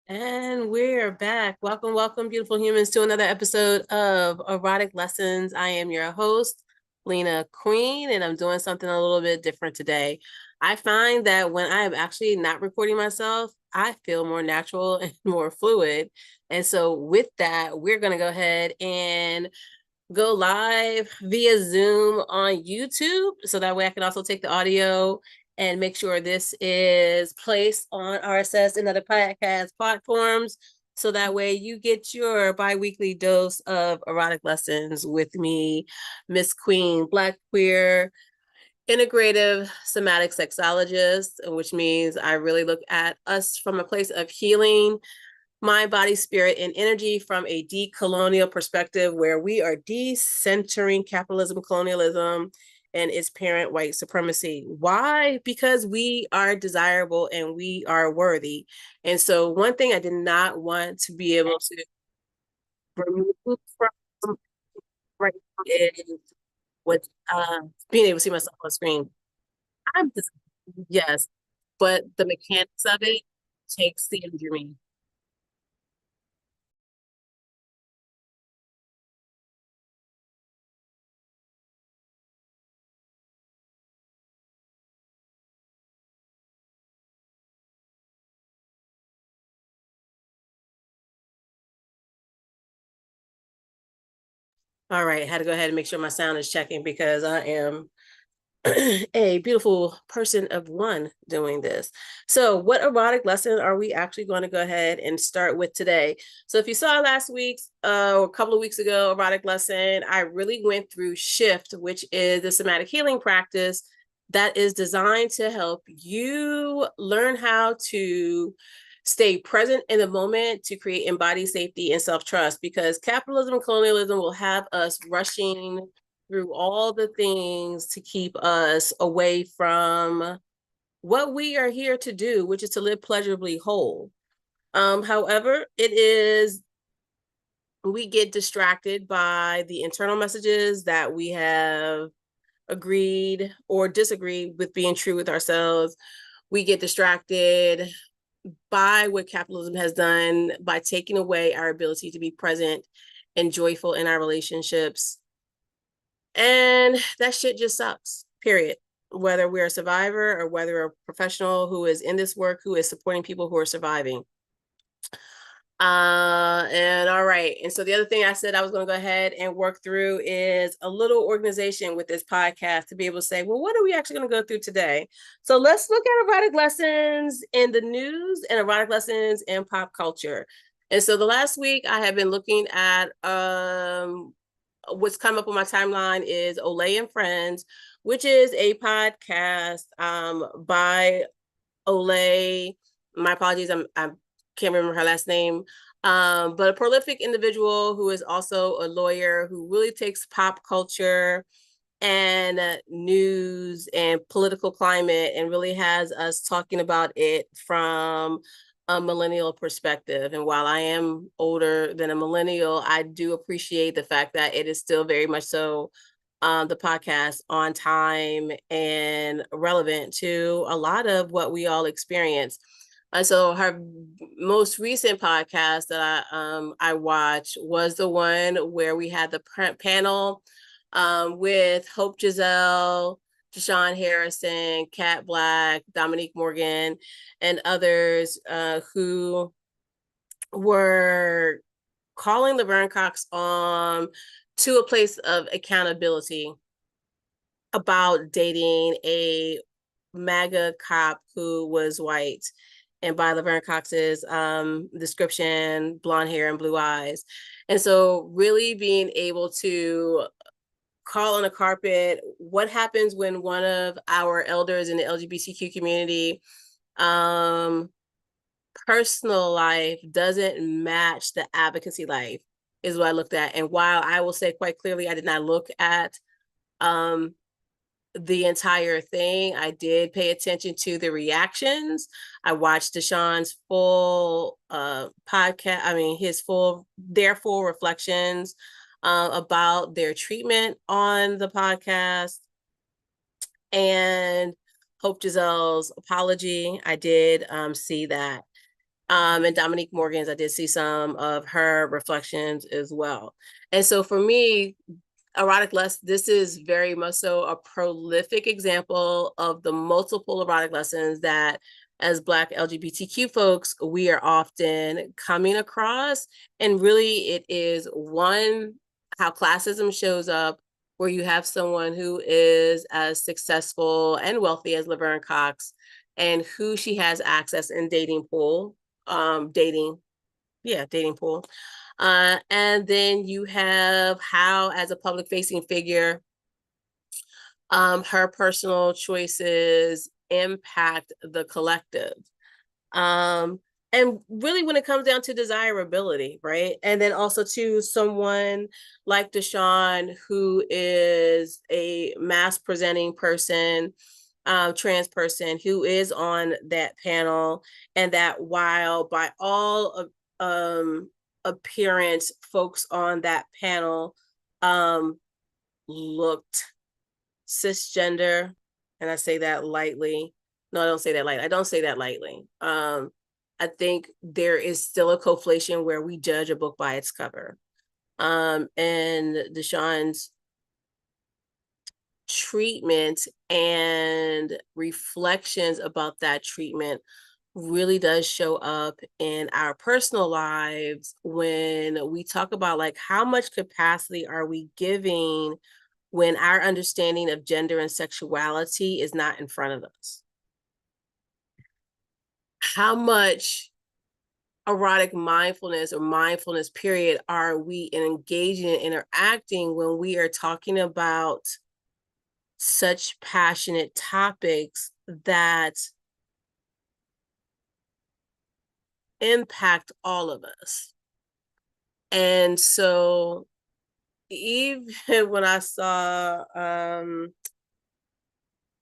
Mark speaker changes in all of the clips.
Speaker 1: And we're back. Welcome, welcome, beautiful humans, to another episode of Erotic Lessons. I am your host, Lena Queen, and I'm doing something a little bit different today. I find that when I am actually not recording myself, I feel more natural and more fluid. And so, with that, we're going to go ahead and go live via Zoom on YouTube. So that way I can also take the audio and make sure this is placed on RSS and other podcast platforms. So that way you get your bi-weekly dose of erotic lessons with me, Miss Queen, Black queer, integrative somatic sexologist, which means I really look at us from a place of healing mind, body, spirit, and energy from a decolonial perspective where we are decentering capitalism, colonialism, and its parent white supremacy. Why? Because we are desirable and we are worthy. And so one thing I did not want to be able to remove from right now is what being able to see myself on screen. I'm just, yes, but the mechanics of it takes the energy from me. All right, I had to go ahead and make sure my sound is checking because I am a beautiful person of one doing this. So, what erotic lesson are we actually going to go ahead and start with today? So, if you saw last week's or a couple of weeks ago erotic lesson, I really went through Shift, which is the somatic healing practice that is designed to help you learn how to stay present in the moment to create embodied safety and self-trust, because capitalism and colonialism will have us rushing through all the things to keep us away from what we are here to do, which is to live pleasurably whole. However, we get distracted by the internal messages that we have agreed or disagreed with being true with ourselves. We get distracted by what capitalism has done by taking away our ability to be present and joyful in our relationships. And that shit just sucks, period. Whether we're a survivor or whether a professional who is in this work, who is supporting people who are surviving. And all right. And so the other thing I said I was going to go ahead and work through is a little organization with this podcast to be able to say, well, what are we actually going to go through today? So let's look at erotic lessons in the news and erotic lessons in pop culture. And so the last week I have been looking at what's come up on my timeline is Olay and Friends, which is a podcast by Olay. My apologies, I can't remember her last name. But a prolific individual who is also a lawyer who really takes pop culture and news and political climate and really has us talking about it from a millennial perspective. And while I am older than a millennial, I do appreciate the fact that it is still very much so the podcast on time and relevant to a lot of what we all experience. So her most recent podcast that I watched was the one where we had the panel with Hope Giselle, Deshaun Harrison, Kat Black, Dominique Morgan, and others who were calling LaVerne Cox to a place of accountability about dating a MAGA cop who was white. And by LaVerne Cox's description, blonde hair and blue eyes. And so really being able to call on a carpet what happens when one of our elders in the LGBTQ community personal life doesn't match the advocacy life is what I looked at. And while I will say quite clearly I did not look at the entire thing, I did pay attention to the reactions. I watched Deshaun's full podcast, their full reflections about their treatment on the podcast, and Hope Giselle's apology. I did see that. And Dominique Morgan's, I did see some of her reflections as well. And so for me, this is very much so a prolific example of the multiple erotic lessons that as Black LGBTQ folks, we are often coming across. And really it is one, how classism shows up, where you have someone who is as successful and wealthy as LaVerne Cox, and who she has access in dating pool, dating pool. And then you have how, as a public facing figure, her personal choices impact the collective. And really when it comes down to desirability, right? And then also to someone like Deshawn, who is a mass presenting person, trans person, who is on that panel, and that while by all appearance, folks on that panel looked cisgender, and I say that lightly. No, I don't say that lightly. I don't say that lightly. I think there is still a conflation where we judge a book by its cover. And Deshawn's treatment and reflections about that treatment really does show up in our personal lives when we talk about like how much capacity are we giving when our understanding of gender and sexuality is not in front of us. How much erotic mindfulness or mindfulness period are we engaging in interacting when we are talking about such passionate topics that impact all of us? And so even when I saw oh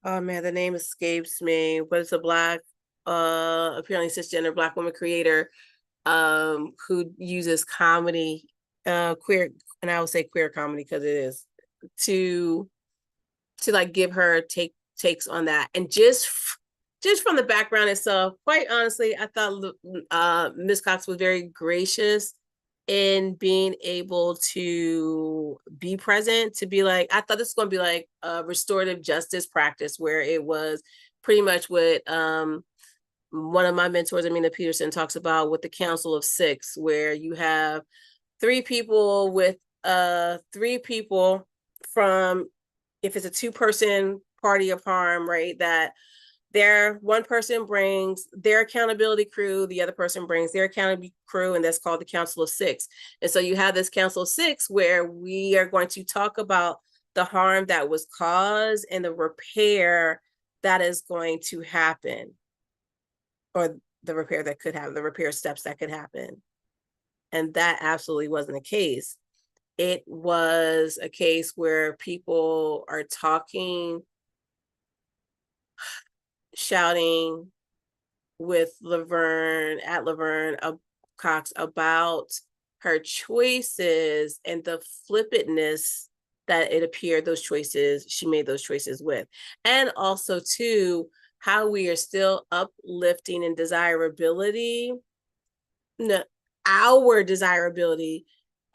Speaker 1: man, the name escapes me, but it's a Black apparently cisgender Black woman creator who uses comedy, queer, and I would say queer comedy because it is, to like give her takes on that. And just from the background itself, quite honestly, I thought Ms. Cox was very gracious in being able to be present, to be like, I thought this was going to be like a restorative justice practice where it was pretty much what one of my mentors, Amina Peterson, talks about with the Council of Six, where you have three people from, if it's a 2-person party of harm, right, that one person brings their accountability crew, the other person brings their accountability crew, and that's called the Council of Six. And so you have this Council of Six where we are going to talk about the harm that was caused and the repair that is going to happen, or the repair that could happen, the repair steps that could happen. And that absolutely wasn't the case. It was a case where people are talking, shouting with LaVerne Cox about her choices and the flippantness that it appeared she made those choices with. And also too, how we are still uplifting in desirability, our desirability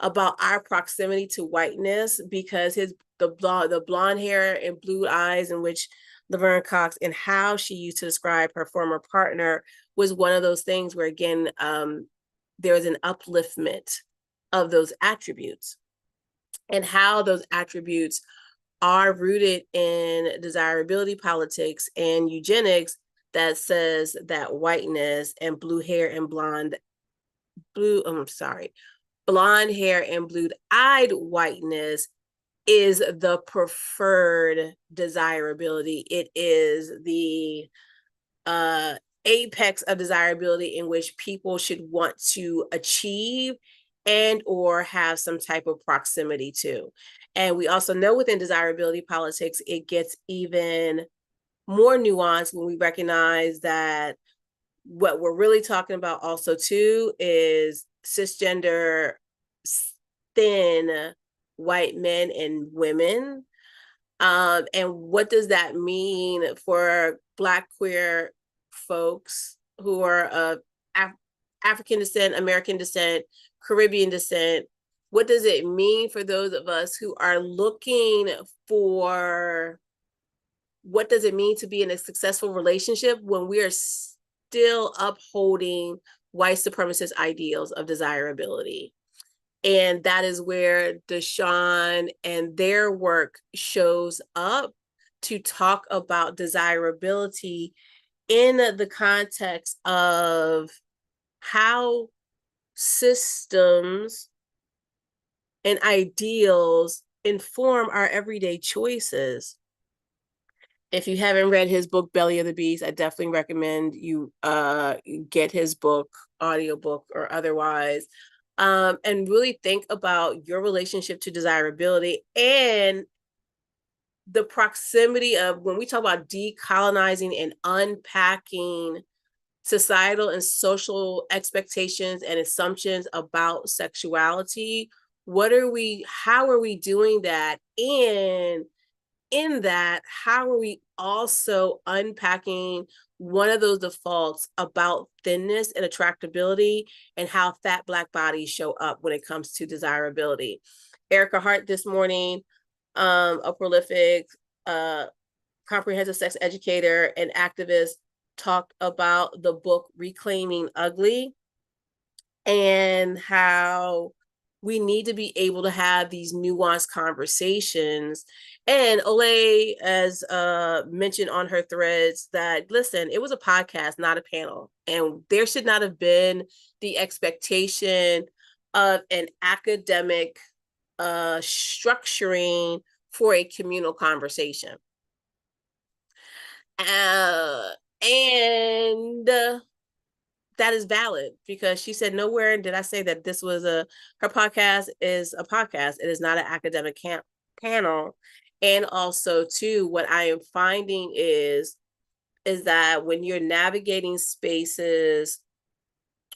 Speaker 1: about our proximity to whiteness, because the blonde hair and blue eyes in which LaVerne Cox, and how she used to describe her former partner, was one of those things where, again, there was an upliftment of those attributes, and how those attributes are rooted in desirability politics and eugenics that says that whiteness and blonde hair and blue-eyed whiteness is the preferred desirability. It is the apex of desirability in which people should want to achieve and or have some type of proximity to. And we also know within desirability politics, it gets even more nuanced when we recognize that what we're really talking about also too is cisgender, thin white men and women. And what does that mean for Black queer folks who are African descent, American descent, Caribbean descent. What does it mean for those of us who are looking for what does it mean to be in a successful relationship when we are still upholding white supremacist ideals of desirability? And that is where Deshawn and their work shows up to talk about desirability in the context of how systems and ideals inform our everyday choices. If you haven't read his book, Belly of the Beast, I definitely recommend you get his book, audiobook or otherwise, and really think about your relationship to desirability and the proximity of when we talk about decolonizing and unpacking societal and social expectations and assumptions about sexuality. How are we doing that? And in that, how are we also unpacking one of those defaults about thinness and attractability and how fat Black bodies show up when it comes to desirability? Erica Hart this morning, a prolific comprehensive sex educator and activist, talked about the book Reclaiming Ugly and how we need to be able to have these nuanced conversations. And Olay, as mentioned on her threads, that listen, it was a podcast, not a panel. And there should not have been the expectation of an academic structuring for a communal conversation. And that is valid because she said nowhere did I say that this was her podcast is a podcast. It is not an academic panel. And also too, what I am finding is that when you're navigating spaces,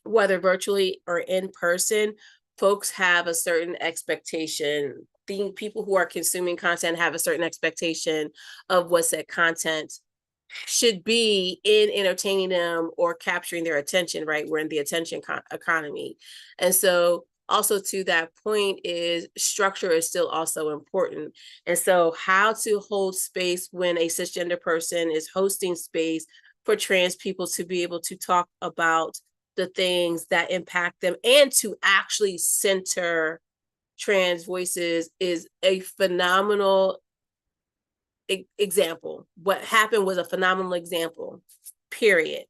Speaker 1: whether virtually or in person, folks have a certain expectation. People who are consuming content have a certain expectation of what said content should be in entertaining them or capturing their attention, right? We're in the attention economy. And so also to that point is structure is still also important. And so how to hold space when a cisgender person is hosting space for trans people to be able to talk about the things that impact them and to actually center trans voices is a phenomenal example. What happened was a phenomenal example, period.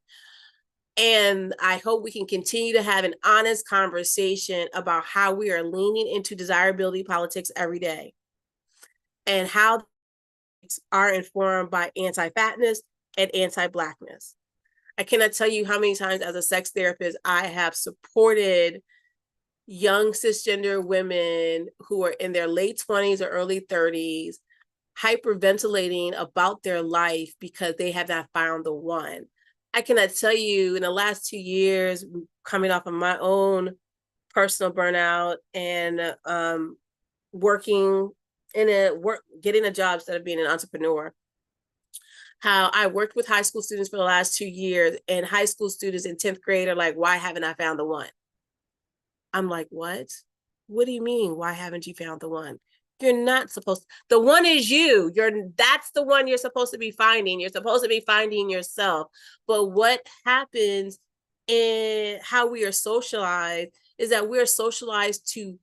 Speaker 1: And I hope we can continue to have an honest conversation about how we are leaning into desirability politics every day and how are informed by anti-fatness and anti-Blackness. I cannot tell you how many times as a sex therapist I have supported young cisgender women who are in their late 20s or early 30s hyperventilating about their life because they have not found the one. I cannot tell you in the last 2 years, coming off of my own personal burnout and getting a job instead of being an entrepreneur, how I worked with high school students for the last 2 years, and high school students in 10th grade are like, why haven't I found the one? I'm like, what? What do you mean? Why haven't you found the one? You're not supposed to. The one is you. That's the one you're supposed to be finding. You're supposed to be finding yourself. But what happens in how we are socialized is that we're socialized to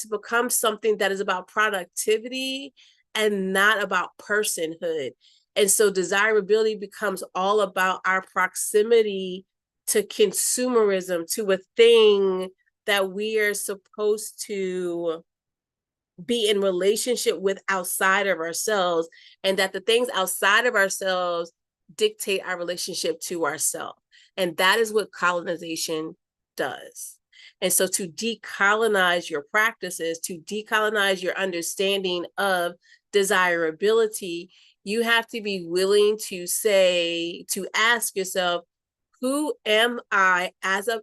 Speaker 1: become something that is about productivity and not about personhood. And so desirability becomes all about our proximity to consumerism, to a thing that we are supposed to be in relationship with outside of ourselves, and that the things outside of ourselves dictate our relationship to ourselves. And that is what colonization does. And so to decolonize your practices, to decolonize your understanding of desirability, you have to be willing to ask yourself, who am I as a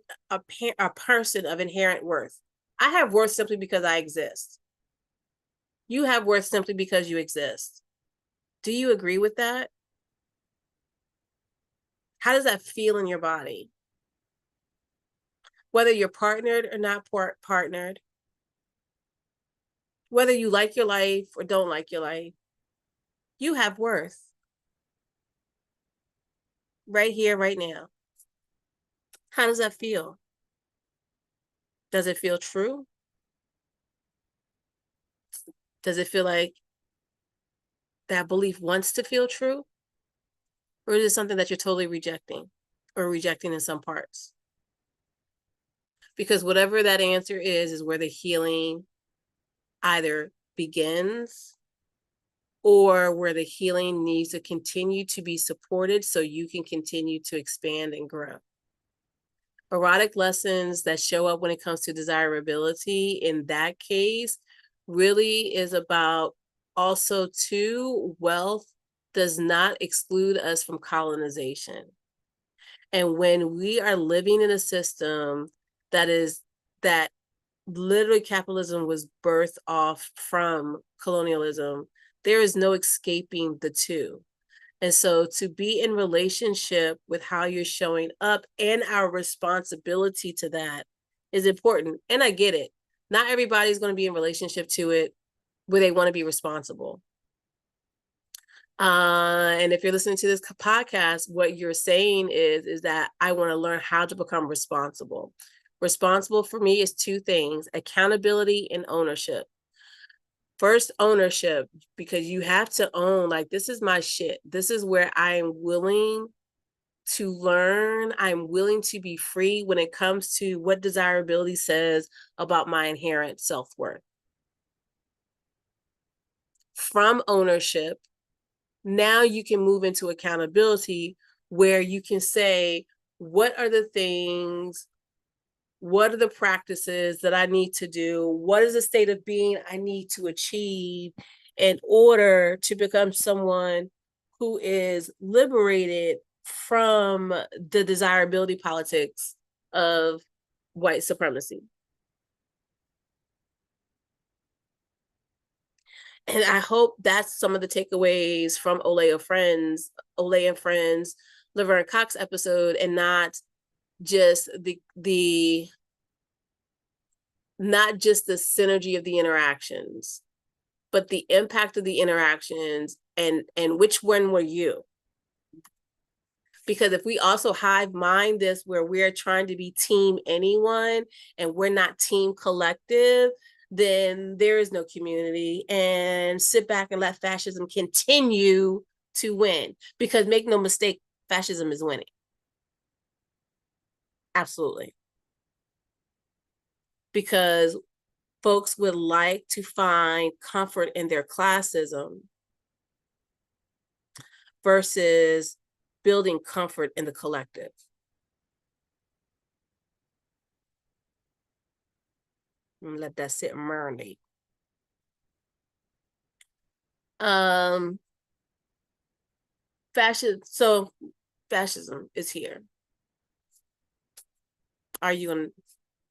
Speaker 1: person of inherent worth? I have worth simply because I exist. You have worth simply because you exist. Do you agree with that? How does that feel in your body? Whether you're partnered or not partnered, whether you like your life or don't like your life, you have worth. Right here, right now. How does that feel? Does it feel true? Does it feel like that belief wants to feel true? Or is it something that you're totally rejecting or rejecting in some parts? Because whatever that answer is where the healing either begins or where the healing needs to continue to be supported so you can continue to expand and grow. Erotic lessons that show up when it comes to desirability in that case really is about also too, wealth does not exclude us from colonization. And when we are living in a system that literally capitalism was birthed off from colonialism, there is no escaping the two. And so to be in relationship with how you're showing up and our responsibility to that is important. And I get it. Not everybody's going to be in relationship to it where they want to be responsible. And if you're listening to this podcast, what you're saying is that I want to learn how to become responsible. Responsible for me is two things: accountability and ownership. First, ownership, because you have to own, like, this is my shit. This is where I am willing to learn. I'm willing to be free when it comes to what desirability says about my inherent self-worth. From ownership, now you can move into accountability where you can say, what are the things, what are the practices that I need to do? What is the state of being I need to achieve in order to become someone who is liberated from the desirability politics of white supremacy? And I hope that's some of the takeaways from Olay and Friends, LaVerne Cox episode, and not just the not just the synergy of the interactions, but the impact of the interactions and which one were you? Because if we also hive mind this where we're trying to be team anyone and we're not team collective, then there is no community, and sit back and let fascism continue to win. Because make no mistake, fascism is winning. Absolutely. Because folks would like to find comfort in their classism versus building comfort in the collective. And let that sit and marinate. Fascism is here. Are you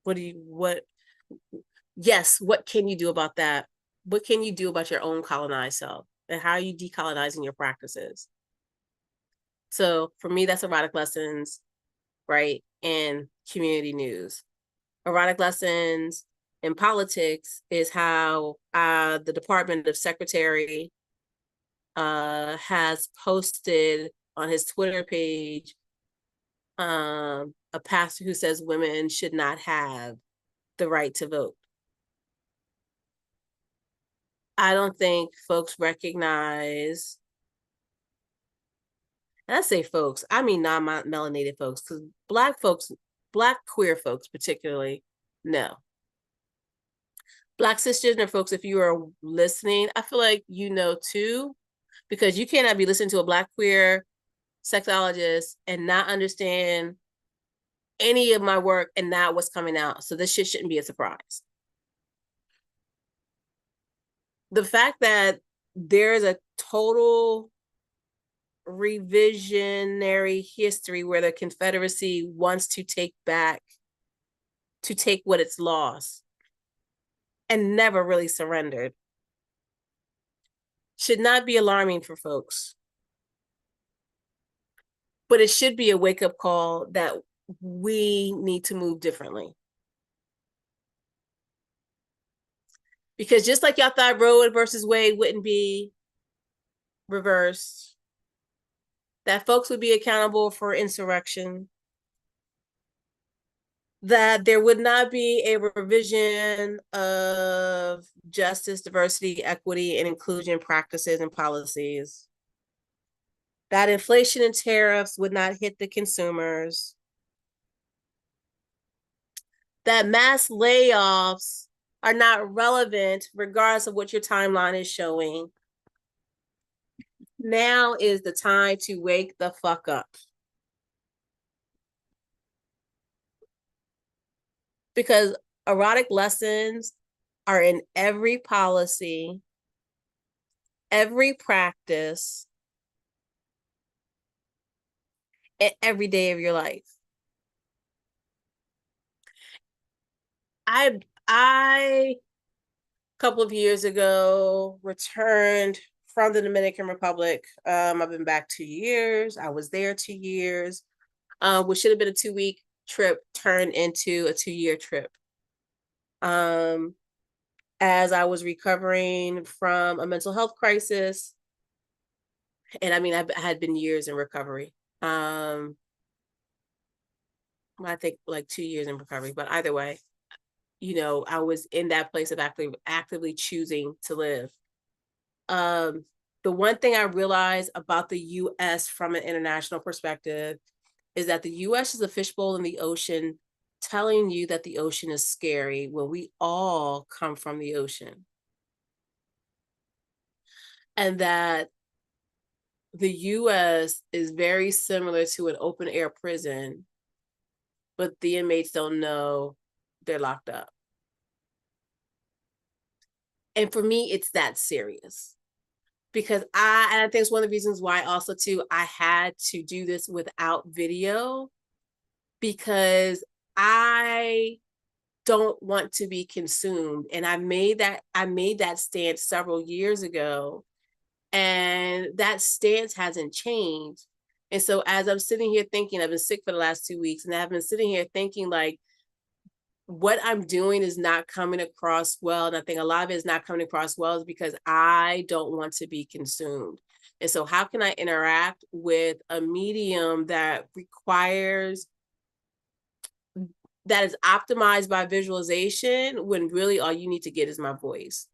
Speaker 1: gonna, yes, what can you do about that? What can you do about your own colonized self? And how are you decolonizing your practices? So for me, that's erotic lessons, right? And community news. Erotic lessons in politics is how the Department of Secretary has posted on his Twitter page a pastor who says women should not have the right to vote. I don't think folks recognize, and I say folks, I mean non-melanated folks, because Black queer folks particularly, no. Black cisgender folks, if you are listening, I feel like you know too, because you cannot be listening to a Black queer sexologist and not understand any of my work and not what's coming out. So this shit shouldn't be a surprise. The fact that there's a total revisionary history where the Confederacy wants to take what it's lost and never really surrendered should not be alarming for folks. But it should be a wake-up call that we need to move differently. Because just like y'all thought Roe versus Wade wouldn't be reversed, that folks would be accountable for insurrection, that there would not be a revision of justice, diversity, equity, and inclusion practices and policies, that inflation and tariffs would not hit the consumers, that mass layoffs are not relevant regardless of what your timeline is showing. Now is the time to wake the fuck up. Because erotic lessons are in every policy, every practice, and every day of your life. I a couple of years ago returned from the Dominican Republic. I've been back 2 years. I was there 2 years, which should have been a 2-week trip turned into a 2-year trip. As I was recovering from a mental health crisis, and I mean, I had been years in recovery. I think like 2 years in recovery, but either way, you know, I was in that place of actively choosing to live. The one thing I realized about the US from an international perspective is that the US is a fishbowl in the ocean, telling you that the ocean is scary when we all come from the ocean. And that the US is very similar to an open air prison, but the inmates don't know they're locked up. And for me, it's that serious. Because I think it's one of the reasons why also too, I had to do this without video, because I don't want to be consumed. And I made that stance several years ago, and that stance hasn't changed. And so as I'm sitting here thinking, I've been sick for the last 2 weeks, and I've been sitting here thinking like, what I'm doing is not coming across well. And I think a lot of it is not coming across well is because I don't want to be consumed. And so how can I interact with a medium that requires, that is optimized by visualization, when really all you need to get is my voice?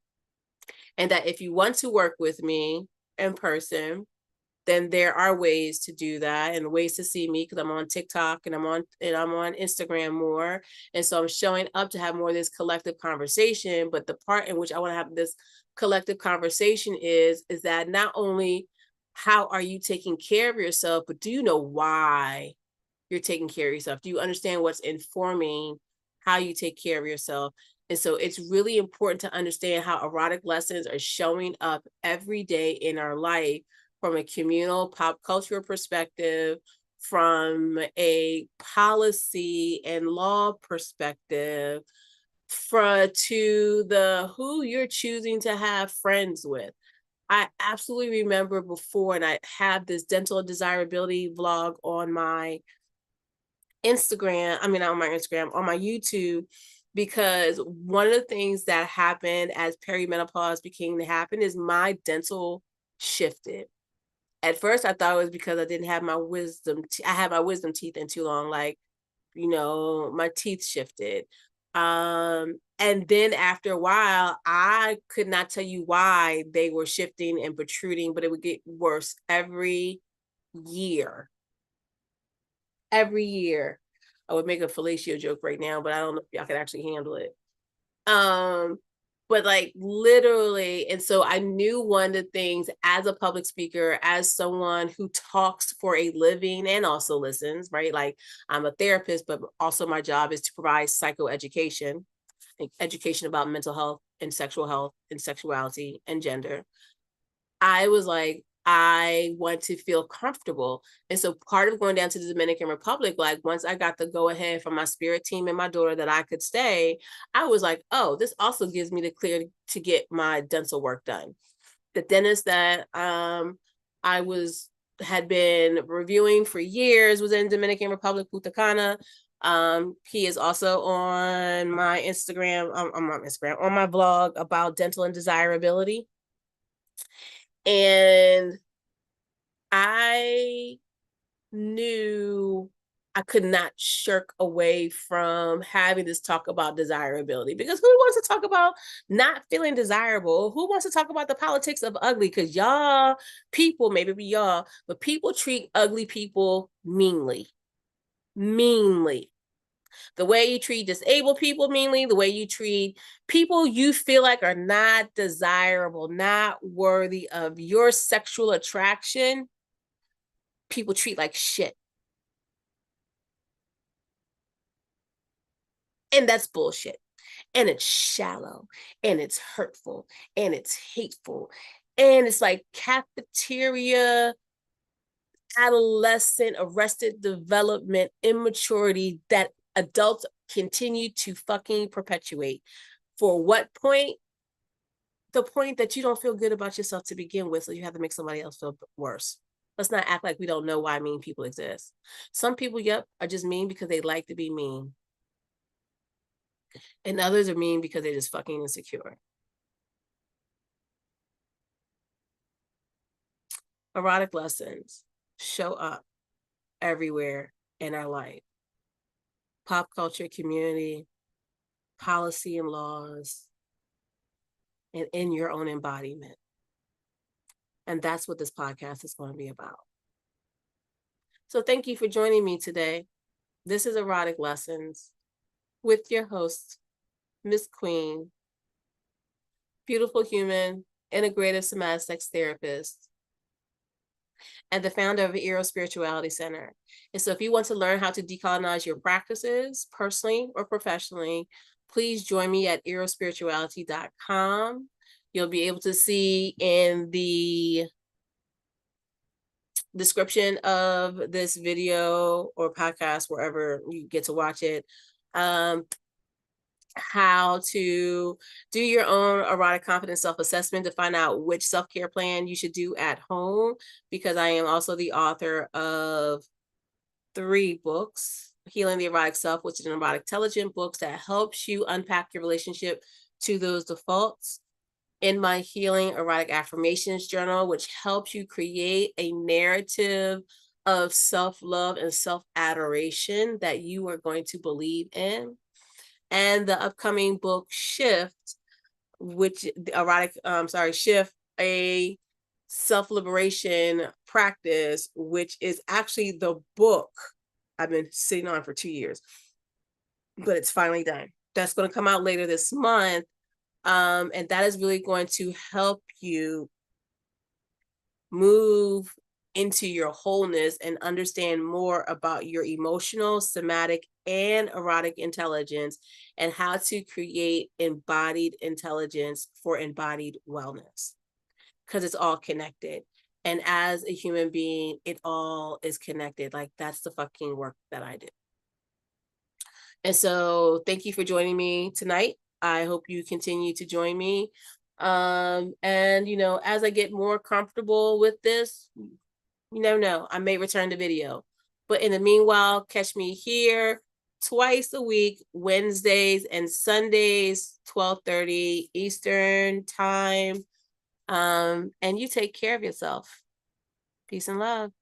Speaker 1: And that if you want to work with me in person, then there are ways to do that and ways to see me, because I'm on TikTok and I'm on Instagram more. And so I'm showing up to have more of this collective conversation. But the part in which I want to have this collective conversation is that not only how are you taking care of yourself, but do you know why you're taking care of yourself? Do you understand what's informing how you take care of yourself? And so it's really important to understand how erotic lessons are showing up every day in our life, from a communal pop culture perspective, from a policy and law perspective, to the who you're choosing to have friends with. I absolutely remember before, and I have this dental desirability vlog on my Instagram, I mean, not on my Instagram, on my YouTube, because one of the things that happened as perimenopause began to happen is my dental shifted. At first, I thought it was because I didn't have my wisdom. I had my wisdom teeth in too long. Like, you know, my teeth shifted. And then after a while, I could not tell you why they were shifting and protruding, but it would get worse every year. Every year. I would make a fellatio joke right now, but I don't know if y'all can actually handle it. But like literally, and so I knew one of the things as a public speaker, as someone who talks for a living and also listens, right? Like I'm a therapist, but also my job is to provide psychoeducation, education about mental health and sexuality and gender. I was like, I want to feel comfortable. And so part of going down to the Dominican Republic, like once I got the go ahead from my spirit team and my daughter that I could stay, I was like, oh, this also gives me the clear to get my dental work done. The dentist that I was had been reviewing for years, was in Dominican Republic, Punta Cana. He is also on my Instagram, on my blog about dental and desirability. And I knew I could not shirk away from having this talk about desirability, because who wants to talk about not feeling desirable? Who wants to talk about the politics of ugly? Because y'all people, maybe we y'all, but people treat ugly people meanly. Meanly. The way you treat disabled people meanly, the way you treat people you feel like are not desirable, not worthy of your sexual attraction, people treat like shit. And that's bullshit. And it's shallow, and it's hurtful, and it's hateful. And it's like cafeteria, adolescent, arrested development, immaturity that adults continue to fucking perpetuate. For what point? The point that you don't feel good about yourself to begin with, so you have to make somebody else feel worse. Let's not act like we don't know why mean people exist. Some people, yep, are just mean because they like to be mean. And others are mean because they're just fucking insecure. Erotic lessons show up everywhere in our life. Pop culture, community, policy and laws, and in your own embodiment. And that's what this podcast is going to be about. So thank you for joining me today. This is Erotic Lessons with your host, Miss Queen, beautiful human, integrative somatic sex therapist, and the founder of the Erospirituality Center. And so if you want to learn how to decolonize your practices, personally or professionally, please join me at erospirituality.com. You'll be able to see in the description of this video or podcast, wherever you get to watch it, how to do your own erotic confidence self-assessment to find out which self-care plan you should do at home, because I am also the author of 3 books: Healing the Erotic Self, which is an erotic intelligent book that helps you unpack your relationship to those defaults; in my Healing Erotic Affirmations journal, which helps you create a narrative of self-love and self-adoration that you are going to believe in; and the upcoming book Shift, which Shift, a self-liberation practice, which is actually the book I've been sitting on for 2 years, but it's finally done. That's going to come out later this month. And that is really going to help you move into your wholeness and understand more about your emotional, somatic, and erotic intelligence, and how to create embodied intelligence for embodied wellness, because it's all connected. And as a human being, it all is connected. Like, that's the fucking work that I do. And so thank you for joining me tonight. I hope you continue to join me. And, as I get more comfortable with this, you never know, I may return to video. But in the meanwhile, catch me here twice a week, Wednesdays and Sundays, 12:30 Eastern time. And you take care of yourself. Peace and love.